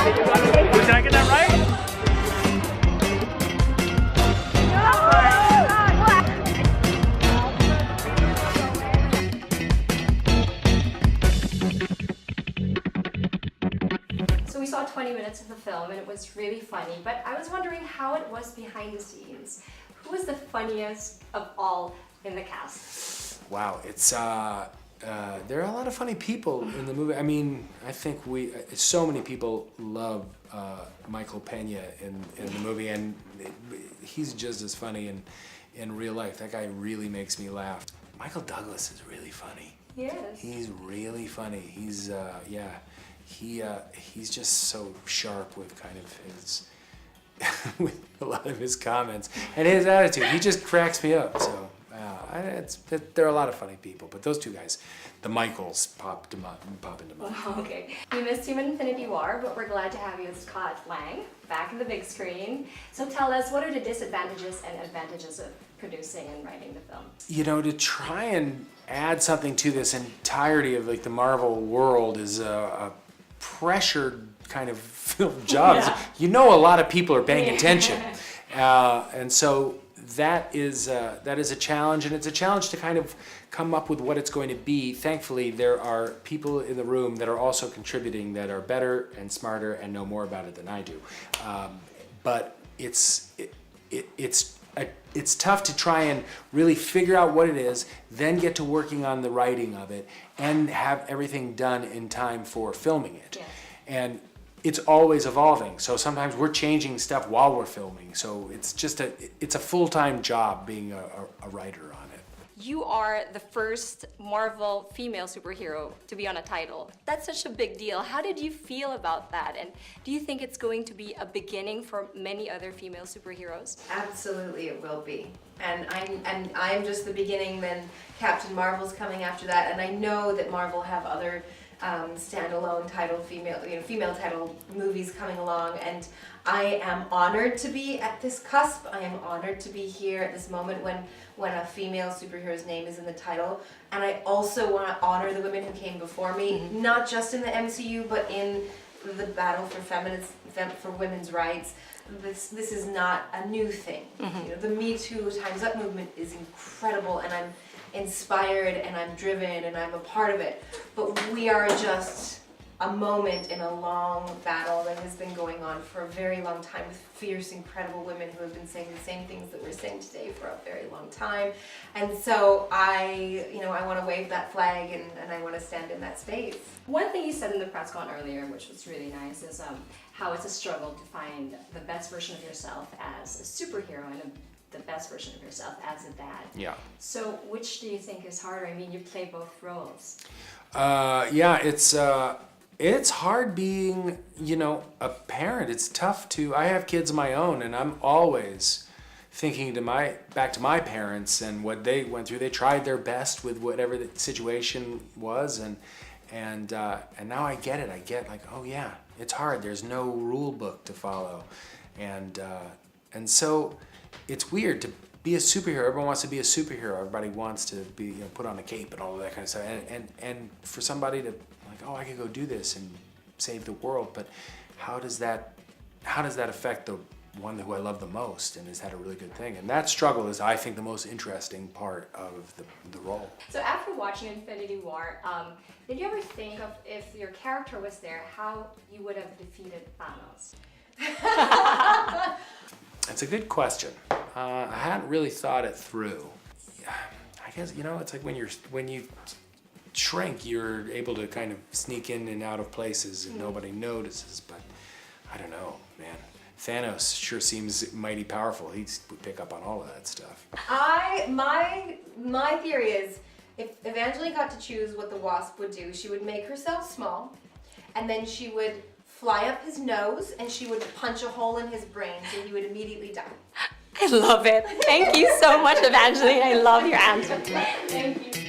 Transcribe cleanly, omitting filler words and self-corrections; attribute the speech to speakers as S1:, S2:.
S1: Did I get that right?
S2: So we saw 20 minutes of the film and it was really funny, but I was wondering how it was behind the scenes. Who was the funniest of all in the cast?
S3: Wow, it's there are a lot of funny people in the movie. I mean, I think so many people love Michael Pena in the movie, and he's just as funny in real life. That guy really makes me laugh. Michael Douglas is really funny.
S2: Yes.
S3: He's really funny. He's he's just so sharp with kind of his with a lot of his comments and his attitude. He just cracks me up. So there are a lot of funny people, but those two guys, the Michaels, pop into mind.
S2: Okay. We missed you in Infinity War, but we're glad to have you as Scott Lang back in the big screen. So tell us, what are the disadvantages and advantages of producing and writing the film?
S3: You know, to try and add something to this entirety of like the Marvel world is a pressured kind of film job.
S2: Yeah.
S3: You know, a lot of people are paying attention, and so that is a challenge, and it's a challenge to kind of come up with what it's going to be. Thankfully, there are people in the room that are also contributing that are better and smarter and know more about it than I do. But it's tough to try and really figure out what it is, then get to working on the writing of it, and have everything done in time for filming it.
S2: Yes.
S3: And it's always evolving. So sometimes we're changing stuff while we're filming. So it's a full-time job being a writer on it.
S2: You are the first Marvel female superhero to be on a title. That's such a big deal. How did you feel about that? And do you think it's going to be a beginning for many other female superheroes?
S4: Absolutely, it will be. And I'm just the beginning. Then Captain Marvel's coming after that. And I know that Marvel have other standalone title female title movies coming along, and I am honored to be at this cusp. I am honored to be here at this moment when a female superhero's name is in the title, and I also want to honor the women who came before me, not just in the MCU but in the battle for women's rights. This is not a new thing. You know, the Me Too, Time's Up movement is incredible, and I'm inspired and I'm driven and I'm a part of it. But we are just a moment in a long battle that has been going on for a very long time with fierce, incredible women who have been saying the same things that we're saying today for a very long time. And so I want to wave that flag and I want to stand in that space.
S2: One thing you said in the press con earlier, which was really nice, is how it's a struggle to find the best version of yourself as a superhero and the best version of yourself as a dad.
S3: Yeah.
S2: So which do you think is harder? I mean, you play both roles.
S3: It's hard being, a parent. It's tough I have kids of my own, and I'm always thinking back to my parents and what they went through. They tried their best with whatever the situation was, and now I get it. I get like, oh yeah, it's hard. There's no rule book to follow, and so it's weird to be a superhero. Everyone wants to be a superhero. Everybody wants to be, put on a cape and all of that kind of stuff. And for somebody to I could go do this and save the world, but how does that affect the one who I love the most, and is that a really good thing? And that struggle is, I think, the most interesting part of the role.
S2: So after watching Infinity War, did you ever think of, if your character was there, how you would have defeated Thanos?
S3: That's a good question. I hadn't really thought it through. I guess, it's like when you shrink, you're able to kind of sneak in and out of places and nobody notices, but I don't know, man. Thanos sure seems mighty powerful. He would pick up on all of that stuff.
S4: My theory is, if Evangeline got to choose what the Wasp would do, she would make herself small, and then she would fly up his nose and she would punch a hole in his brain so he would immediately die.
S2: I love it. Thank you so much, Evangeline. I love your answer.
S4: Thank you.